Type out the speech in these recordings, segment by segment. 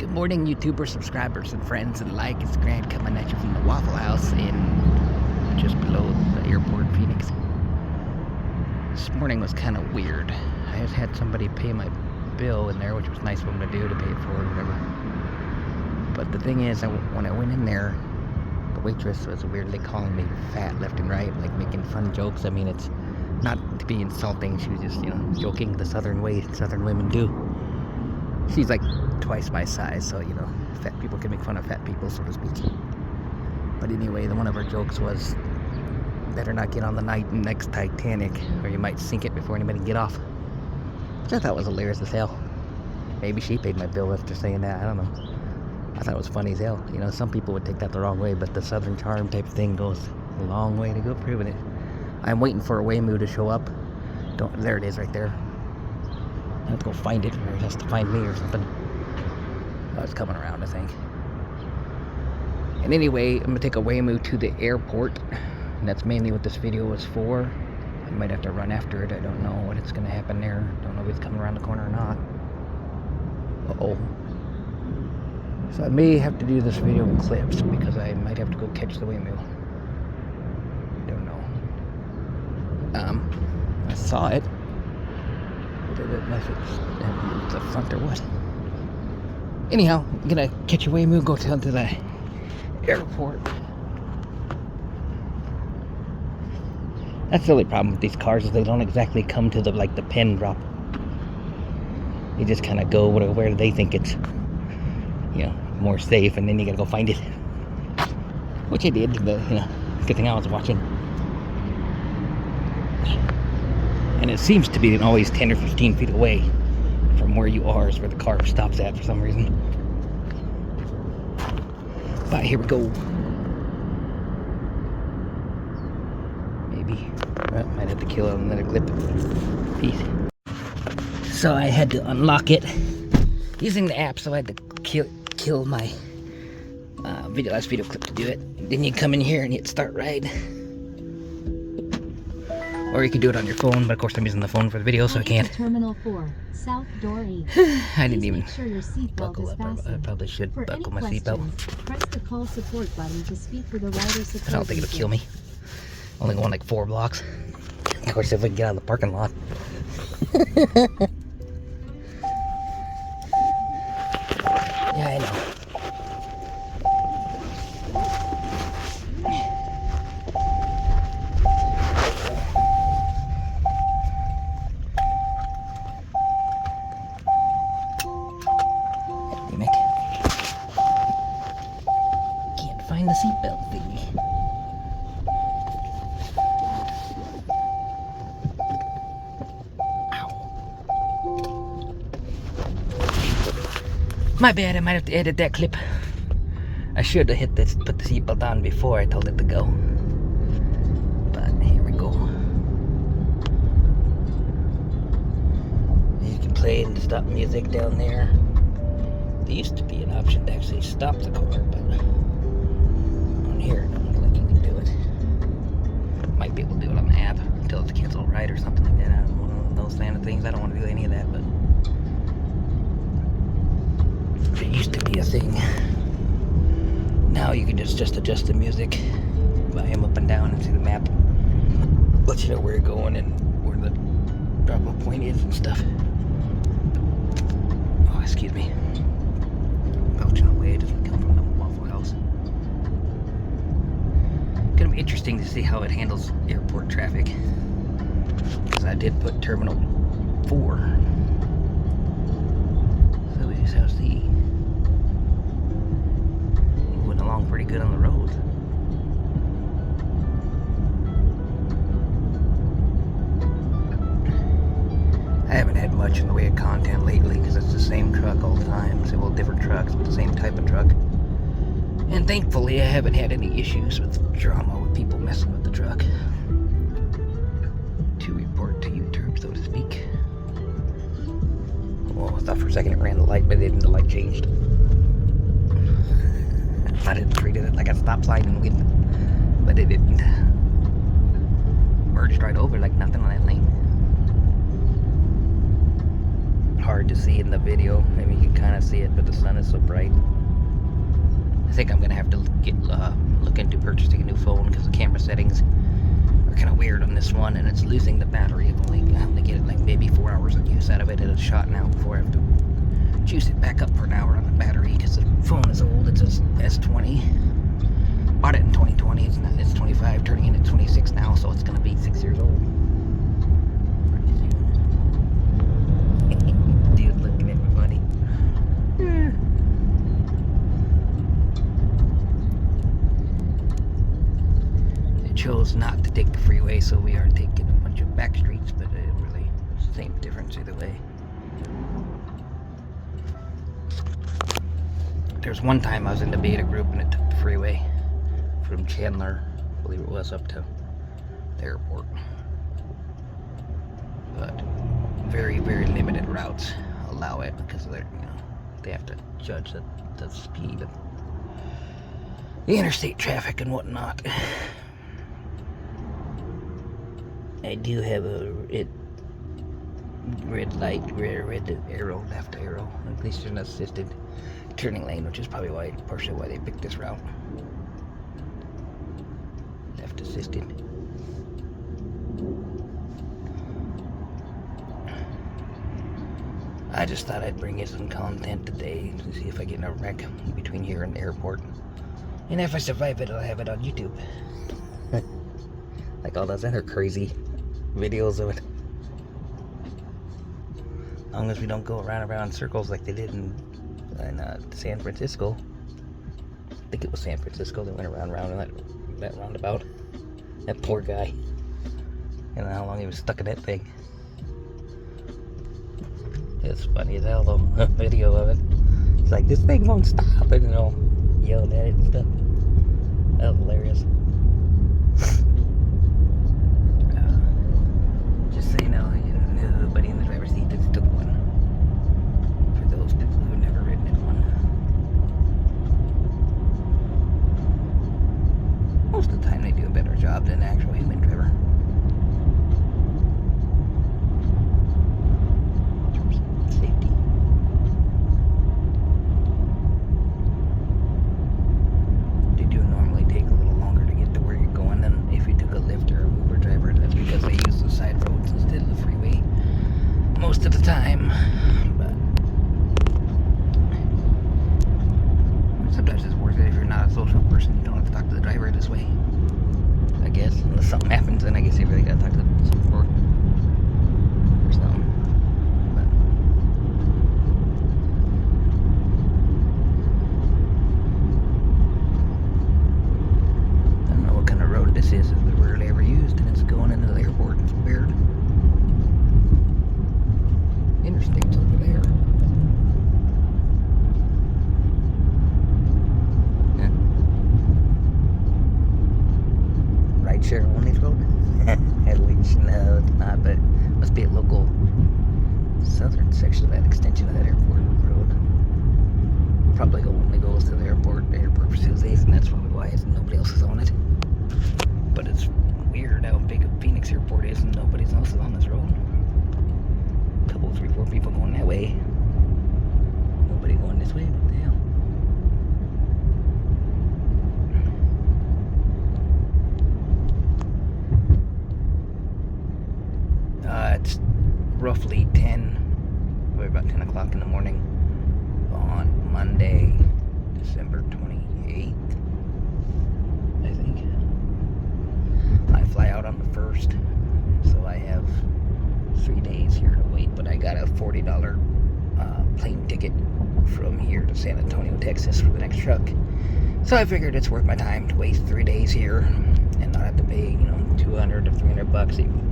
Good morning, YouTuber subscribers and friends and like. It's Grant coming at you from the Waffle House in just below the airport, Phoenix. This morning was kind of weird. I had somebody pay my bill in there, which was nice of them to do, to pay it forward or whatever. But the thing is, when I went in there, the waitress was weirdly calling me fat left and right, like making fun jokes. I mean, it's not to be insulting. She was just, joking the southern way Southern women do. She's like twice my size, so fat people can make fun of fat people, so to speak. But anyway, one of her jokes was, better not get on the next Titanic, or you might sink it before anybody can get off. Which I thought was hilarious as hell. Maybe she paid my bill after saying that, I don't know. I thought it was funny as hell. Some people would take that the wrong way, but the Southern charm type thing goes a long way to go proving it. I'm waiting for a Waymo to show up. There it is right there. I have to go find it, or it has to find me or something. Oh, it's coming around, I think. And anyway, I'm going to take a Waymo to the airport. And that's mainly what this video was for. I might have to run after it. I don't know what it's going to happen there. Don't know if it's coming around the corner or not. Uh-oh. So I may have to do this video in clips, because I might have to go catch the Waymo. I don't know. I saw it. I don't know if it's the front or what. Anyhow, I'm gonna catch a Waymo, go down to the airport. That's the only problem with these cars, is they don't exactly come to the pin drop. They just kind of go where they think it's more safe, and then you gotta go find it. Which I did, but good thing I was watching. And it seems to be always 10 or 15 feet away from where you are is where the car stops at for some reason. But here we go. Maybe. Well, might have to kill another clip. Peace. So I had to unlock it using the app, so I had to kill my last video clip to do it. Then you come in here and hit start ride. Or you can do it on your phone, but of course I'm using the phone for the video, so I can't. Terminal 4, South Door 8. I didn't even sure your buckle up. I probably should buckle my seatbelt. Press the call support button to speak with a rider support. I don't think it'll kill me. Only going like 4 blocks. Of course, if we can get out of the parking lot. Yeah, I know. Can't find the seatbelt thingy. My bad, I might have to edit that clip. I should have put the seatbelt on before I told it to go. But here we go. You can play and stop music down there. There used to be an option to actually stop the car, but on here, it doesn't look like you can do it. Might be able to do it on the app until it's canceled ride or something like that. I don't know, those kind of things. I don't want to do any of that, but it used to be a thing. Now you can just adjust the music, volume up and down, and see the map. Let you know where you're going and where the drop-off point is and stuff. Oh, excuse me. Belching away, it doesn't come from the Waffle House. It's gonna be interesting to see how it handles airport traffic, because I did put Terminal 4. So we just have to see. Moving along pretty good on the road. I haven't had much in the way of content lately, because it's the same truck all the time. Several different trucks with the same type of truck. And thankfully I haven't had any issues with drama with people messing with the truck. To report to YouTube, so to speak. Oh, I thought for a second it ran the light, but then the light changed. I thought it treated it like a stop sign and went, but it didn't. Merged right over like nothing on that lane. hard to see in the video. Maybe you can kind of see it, but the sun is so bright. I think I'm gonna have to look into purchasing a new phone because the camera settings are kind of weird on this one, and it's losing the battery. I only get like maybe 4 hours of use out of it at a shot now before I have to juice it back up for an hour on the battery because the phone is old. It's a S20. Bought it in 2020. It's 25, turning into 26 now, so it's gonna be 6 years old. Dude looking at me funny. It chose not to take the freeway, so we are taking a bunch of back streets, but it really same difference either way. There's one time I was in the beta group and it took the freeway from Chandler, I believe it was, up to the airport. But very, very limited routes allow it because they're, they have to judge the speed of the interstate traffic and whatnot. I do have a red light, red arrow, left arrow. At least there's an assisted turning lane, which is probably partially why they picked this route. Left assisted. I just thought I'd bring you some content today to see if I get in a wreck between here and the airport. And if I survive it, I'll have it on YouTube. Like all those other crazy videos of it. As long as we don't go around in circles like they did in San Francisco. I think it was San Francisco. They went around in that roundabout. That poor guy. I don't know how long he was stuck in that thing. It's funny as hell though, a video of it. It's like, this thing won't stop, and yelling at it and stuff. That was hilarious. Just so you know, nobody in the driver's seat just took one. For those people who have never ridden in one. Most of the time they do a better job than an actual human driver. Safety. They do normally take a little longer to get to where you're going than if you took a Lyft or an Uber driver. That's because they use the side roads instead of the freeway most of the time. But sometimes it's worth it if you're not a social person. You don't have to talk to the driver this way, I guess. Unless something happens, then I guess you really gotta talk to the support or something. This is rarely ever used, and it's going into the airport. It's weird. Interstate's over there. Yeah. Ride share on this road? Which, no, it's not, but it must be a local southern section of that extension of that airport road. Probably only goes to the airport facilities, and that's probably why nobody else is on it. But it's weird how big Phoenix Airport is and nobody else is on this road. A couple, 3, 4 people going that way. Nobody going this way. What the hell? It's roughly probably about 10 o'clock in the morning on Monday, December 28th. I think. I fly out on the 1st, so I have 3 days here to wait, but I got a $40 plane ticket from here to San Antonio, Texas for the next truck. So I figured it's worth my time to waste 3 days here and not have to pay, $200 to $300.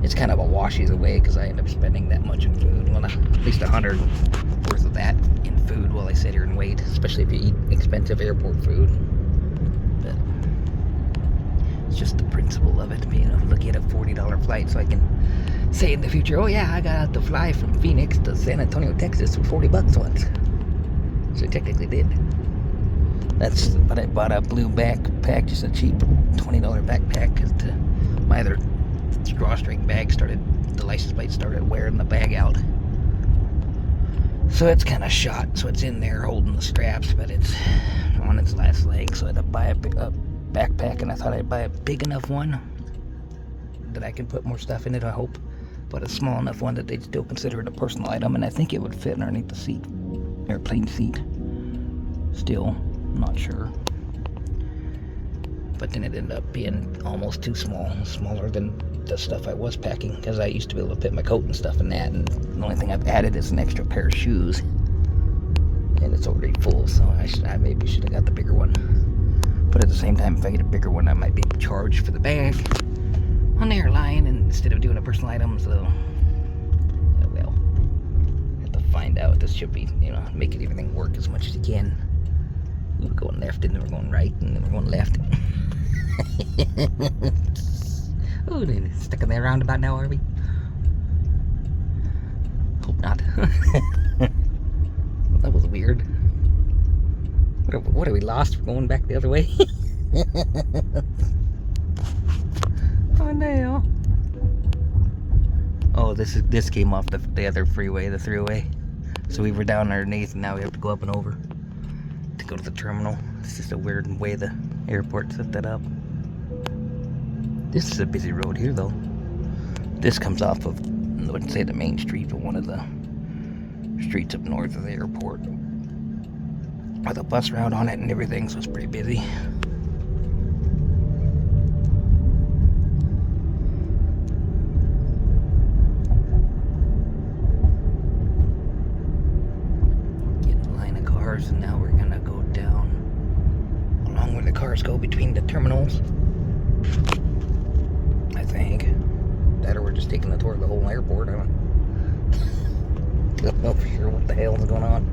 It's kind of a wash either way because I end up spending that much in food. Well, at least $100 worth of that in food while I sit here and wait, especially if you eat expensive airport food. But it's just the principle of it, looking at a $40 flight so I can say in the future, oh yeah, I got out to fly from Phoenix to San Antonio, Texas for $40 once. So I technically did. But I bought a blue backpack, just a cheap $20 backpack, because my other drawstring bag the license plate started wearing the bag out. So it's kind of shot, so it's in there holding the straps, but it's on its last leg. So I had to buy a backpack, and I thought I'd buy a big enough one that I can put more stuff in it, I hope. But a small enough one that they'd still consider it a personal item, and I think it would fit underneath the seat, airplane seat. Still, not sure. But then it ended up being almost too small, smaller than the stuff I was packing, because I used to be able to fit my coat and stuff in that, and the only thing I've added is an extra pair of shoes, and it's already full, so I maybe should have got the bigger one. But at the same time, if I get a bigger one, I might be charged for the bag on the airline, and instead of doing a personal item, so well, have to find out. This should be, making everything work as much as you can. We were going left, and then we're going right, and then we're going left. Oh, stuck in there roundabout now, are we? Hope not. That was weird. What are we lost? We're going back the other way. Oh no! Oh, this came off the other freeway, the thruway. So we were down underneath, and now we have to go up and over to go to the terminal. It's just a weird way the airport set that up. This is a busy road here, though. This comes off of, I wouldn't say the main street, but one of the streets up north of the airport, with a bus route on it and everything, so it's pretty busy. Getting a line of cars, and now we're gonna go down along where the cars go between the terminals. I think. That or we're just taking a tour of the whole airport. I don't know for sure what the hell is going on.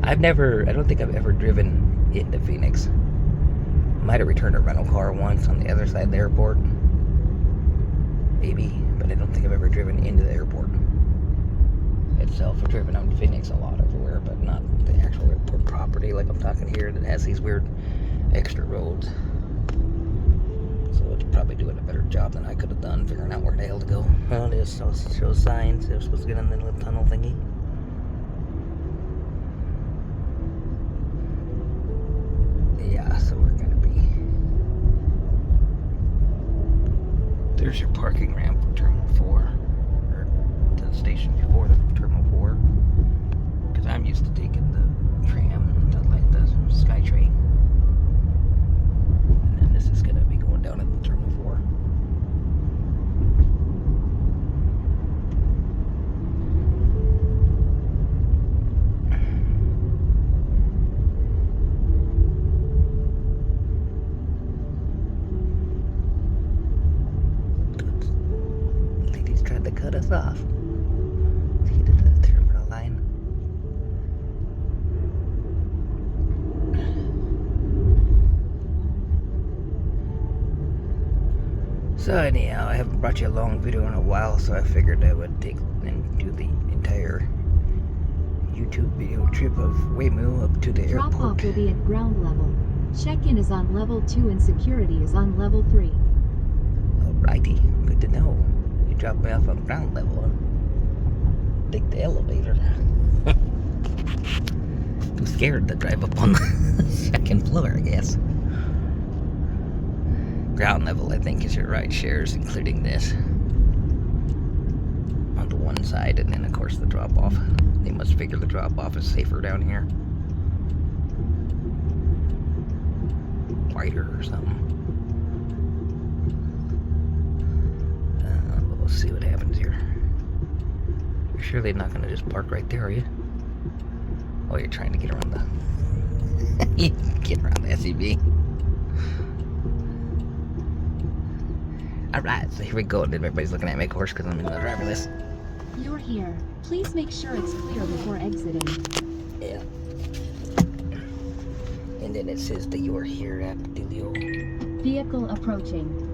I don't think I've ever driven into Phoenix. I might have returned a rental car once on the other side of the airport. Maybe, but I don't think I've ever driven into the airport itself. I've driven out to Phoenix a lot everywhere, but not the actual airport property like I'm talking here that has these weird extra roads. So it's probably doing a better job than I could have done figuring out where the hell to go. Well, it is. So it shows signs. They're supposed to get in the little tunnel thingy. Yeah, so we're gonna be. There's your parking ramp for Terminal 4, or to the station before the Terminal 4. Because I'm used to taking the tram, the SkyTrain. And then this is gonna be going down at the Terminal 4. Lady's trying to cut us off to get into the terminal line. So anyhow, I haven't brought you a long video in a while, so I figured I would take and do the entire YouTube video trip of Waymo up to the airport. Drop-off will be at ground level. Check-in is on level 2 and security is on level 3. Alrighty, good to know. You dropped me off on ground level, huh? Take the elevator. Too scared to drive up on the second floor, I guess. Ground level, I think, is your ride shares, including this. On the one side, and then, of course, the drop-off. They must figure the drop-off is safer down here. Wider or something. We'll see what happens here. You're sure they're not going to just park right there, are you? Oh, you're trying to get around the... get around the SUV. Alright, so here we go. Everybody's looking at me, of course, because I'm in the driverless. You're here. Please make sure it's clear before exiting. Yeah. And then it says that you are here at Delio. Vehicle approaching.